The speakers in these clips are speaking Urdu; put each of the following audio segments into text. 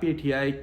PTI,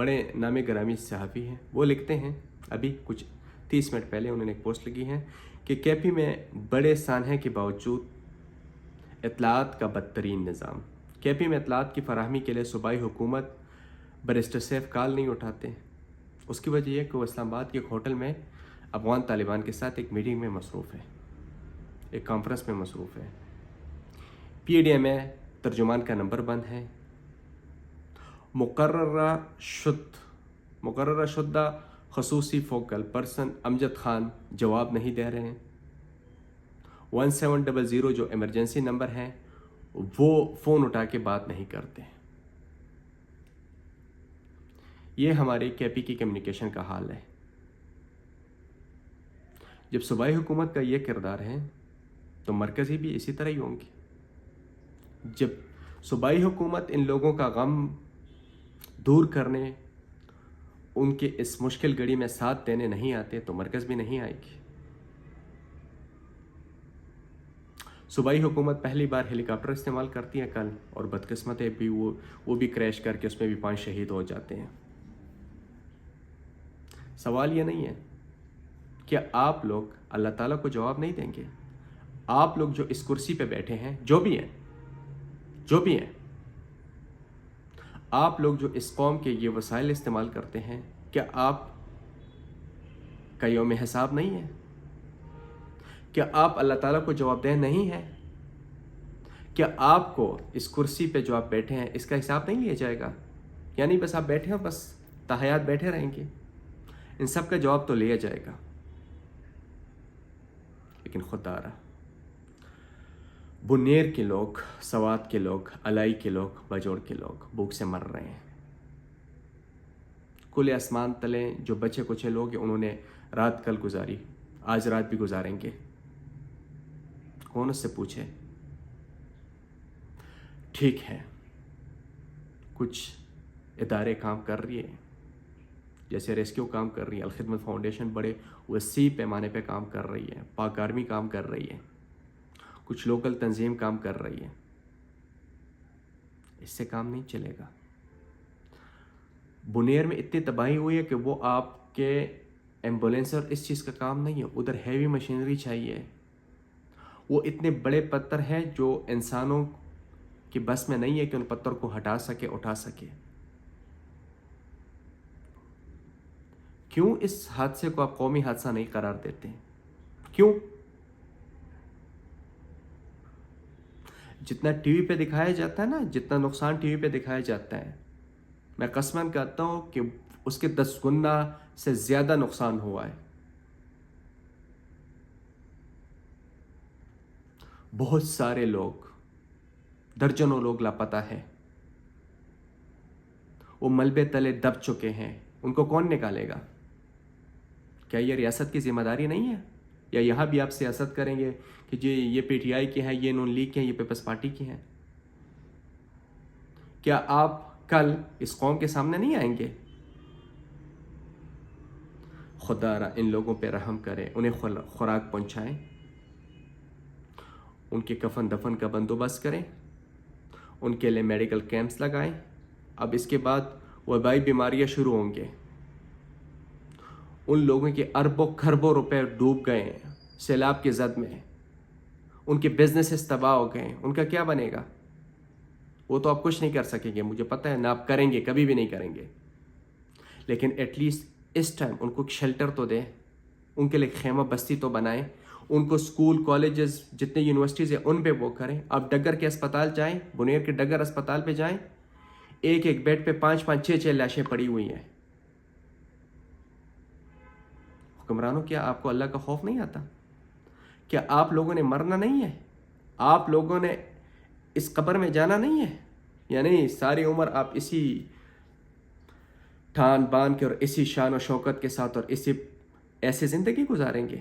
بڑے نام گرامی صحافی ہیں، وہ لکھتے ہیں، ابھی کچھ 30 منٹ پہلے انہوں نے ایک پوسٹ لگی ہے کہ کے پی میں بڑے سانحے کے باوجود اطلاعات کا بدترین نظام۔ کے پی میں اطلاعات کی فراہمی کے لیے صوبائی حکومت بیرسٹر سیف کال نہیں اٹھاتے۔ اس کی وجہ یہ کہ وہ اسلام آباد کے ایک ہوٹل میں افغان طالبان کے ساتھ ایک میٹنگ میں مصروف ہے، ایک کانفرنس میں مصروف ہے۔ پی ڈی ایم میں ترجمان کا نمبر بند ہے۔ مقررہ شدہ خصوصی فوکل پرسن امجد خان جواب نہیں دے رہے ہیں۔ 1700 جو ایمرجنسی نمبر ہے وہ فون اٹھا کے بات نہیں کرتے۔ یہ ہمارے کے پی کی کمیونیکیشن کا حال ہے۔ جب صوبائی حکومت کا یہ کردار ہے تو مرکزی بھی اسی طرح ہی ہوں گی۔ جب صوبائی حکومت ان لوگوں کا غم دور کرنے، ان کے اس مشکل گھڑی میں ساتھ دینے نہیں آتے تو مرکز بھی نہیں آئے گی۔ صوبائی حکومت پہلی بار ہیلی کاپٹر استعمال کرتی ہے کل، اور بدقسمت ہے بھی وہ بھی کریش کر کے اس میں بھی 5 شہید ہو جاتے ہیں۔ سوال یہ نہیں ہے کہ آپ لوگ اللہ تعالیٰ کو جواب نہیں دیں گے۔ آپ لوگ جو اس کرسی پہ بیٹھے ہیں، جو بھی ہیں، آپ لوگ جو اس قوم کے یہ وسائل استعمال کرتے ہیں، کیا آپ کا یوم حساب نہیں ہے؟ کیا آپ اللہ تعالیٰ کو جواب دہ نہیں ہیں؟ کیا آپ کو اس کرسی پہ جو آپ بیٹھے ہیں اس کا حساب نہیں لیا جائے گا؟ یعنی بس آپ بیٹھے ہو، بس تاحیات بیٹھے رہیں گے؟ ان سب کا جواب تو لیا جائے گا۔ لیکن خدا رہا، بنیر کے لوگ، سوات کے لوگ، الائی کے لوگ، بجوڑ کے لوگ بھوک سے مر رہے ہیں۔ کھلے آسمان تلے جو بچے کچھ لوگ ہیں، انہوں نے رات کل گزاری، آج رات بھی گزاریں گے۔ کون اس سے پوچھے؟ ٹھیک ہے، کچھ ادارے کام کر رہی ہے، جیسے ریسکیو کام کر رہی ہے، الخدمت فاؤنڈیشن بڑے وسیع پیمانے پہ کام کر رہی ہے، پاک آرمی کام کر رہی ہے، کچھ لوکل تنظیم کام کر رہی ہے۔ اس سے کام نہیں چلے گا۔ بنیر میں اتنی تباہی ہوئی ہے کہ وہ آپ کے ایمبولینس اور اس چیز کا کام نہیں ہے، ادھر ہیوی مشینری چاہیے۔ وہ اتنے بڑے پتھر ہیں جو انسانوں کی بس میں نہیں ہے کہ ان پتھر کو ہٹا سکے، اٹھا سکے۔ کیوں اس حادثے کو آپ قومی حادثہ نہیں قرار دیتے ہیں؟ کیوں؟ جتنا ٹی وی پہ دکھایا جاتا ہے نا، جتنا نقصان ٹی وی پہ دکھایا جاتا ہے، میں قسماً کہتا ہوں کہ اس کے 10 گنا سے زیادہ نقصان ہوا ہے۔ بہت سارے لوگ، درجنوں لوگ لاپتہ ہیں، وہ ملبے تلے دب چکے ہیں۔ ان کو کون نکالے گا؟ کیا یہ ریاست کی ذمہ داری نہیں ہے؟ یا یہاں بھی آپ سیاست کریں گے کہ جی یہ پی ٹی آئی کی ہیں، یہ نون لیگ کی ہیں، یہ پیپلز پارٹی کی ہیں؟ کیا آپ کل اس قوم کے سامنے نہیں آئیں گے؟ خدا را ان لوگوں پہ رحم کرے، انہیں خوراک پہنچائیں، ان کے کفن دفن کا بندوبست کریں، ان کے لیے میڈیکل کیمپس لگائیں۔ اب اس کے بعد وبائی بیماریاں شروع ہوں گے۔ ان لوگوں کے اربوں کھربوں روپے ڈوب گئے ہیں سیلاب کی زد میں، ان کے بزنسز تباہ ہو گئے ہیں، ان کا کیا بنے گا؟ وہ تو آپ کچھ نہیں کر سکیں گے، مجھے پتہ ہے نہ آپ کریں گے، کبھی بھی نہیں کریں گے، لیکن ایٹ لیسٹ اس ٹائم ان کو شیلٹر تو دیں، ان کے لیے خیمہ بستی تو بنائیں، ان کو سکول، کالجز، جتنے یونیورسٹیز ہیں ان پہ وہ کریں۔ آپ ڈگر کے اسپتال جائیں، بنیر کے ڈگر اسپتال پہ جائیں، ایک ایک بیڈ پہ 5 6 لاشیں پڑی ہوئی ہیں۔ حکمرانوں، کیا آپ کو اللہ کا خوف نہیں آتا؟ کیا آپ لوگوں نے مرنا نہیں ہے؟ آپ لوگوں نے اس قبر میں جانا نہیں ہے؟ یعنی ساری عمر آپ اسی ٹھان بان کے اور اسی شان و شوکت کے ساتھ اور اسی ایسے زندگی گزاریں گے؟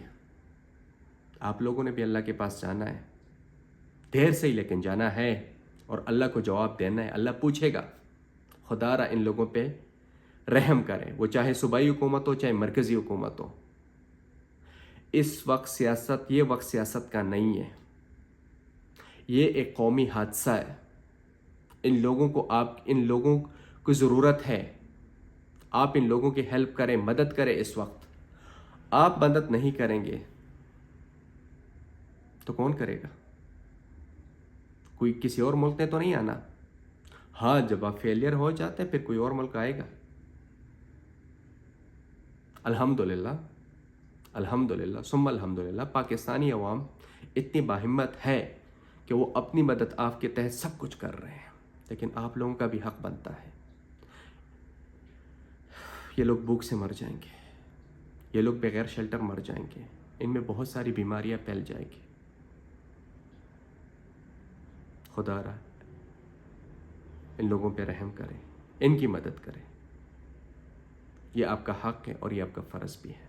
آپ لوگوں نے بھی اللہ کے پاس جانا ہے، دیر سے ہی لیکن جانا ہے، اور اللہ کو جواب دینا ہے۔ اللہ پوچھے گا۔ خدا را ان لوگوں پہ رحم کرے، وہ چاہے صوبائی حکومت ہو چاہے مرکزی حکومت ہو۔ اس وقت یہ وقت سیاست کا نہیں ہے، یہ ایک قومی حادثہ ہے۔ ان لوگوں کو ضرورت ہے آپ ان لوگوں کی ہیلپ کریں، مدد کریں. اس وقت آپ مدد نہیں کریں گے تو کون کرے گا؟ کوئی کسی اور ملک نے تو نہیں آنا. ہاں جب آپ فیلئر ہو جاتے ہیں پھر کوئی اور ملک آئے گا. الحمدللہ الحمدللہ ثم الحمدللہ پاکستانی عوام اتنی باہمت ہے کہ وہ اپنی مدد آپ کے تحت سب کچھ کر رہے ہیں، لیکن آپ لوگوں کا بھی حق بنتا ہے. یہ لوگ بھوک سے مر جائیں گے، یہ لوگ بغیر شیلٹر مر جائیں گے، ان میں بہت ساری بیماریاں پھیل جائیں گی. خدا را ان لوگوں پہ رحم کریں، ان کی مدد کریں. یہ آپ کا حق ہے اور یہ آپ کا فرض بھی ہے.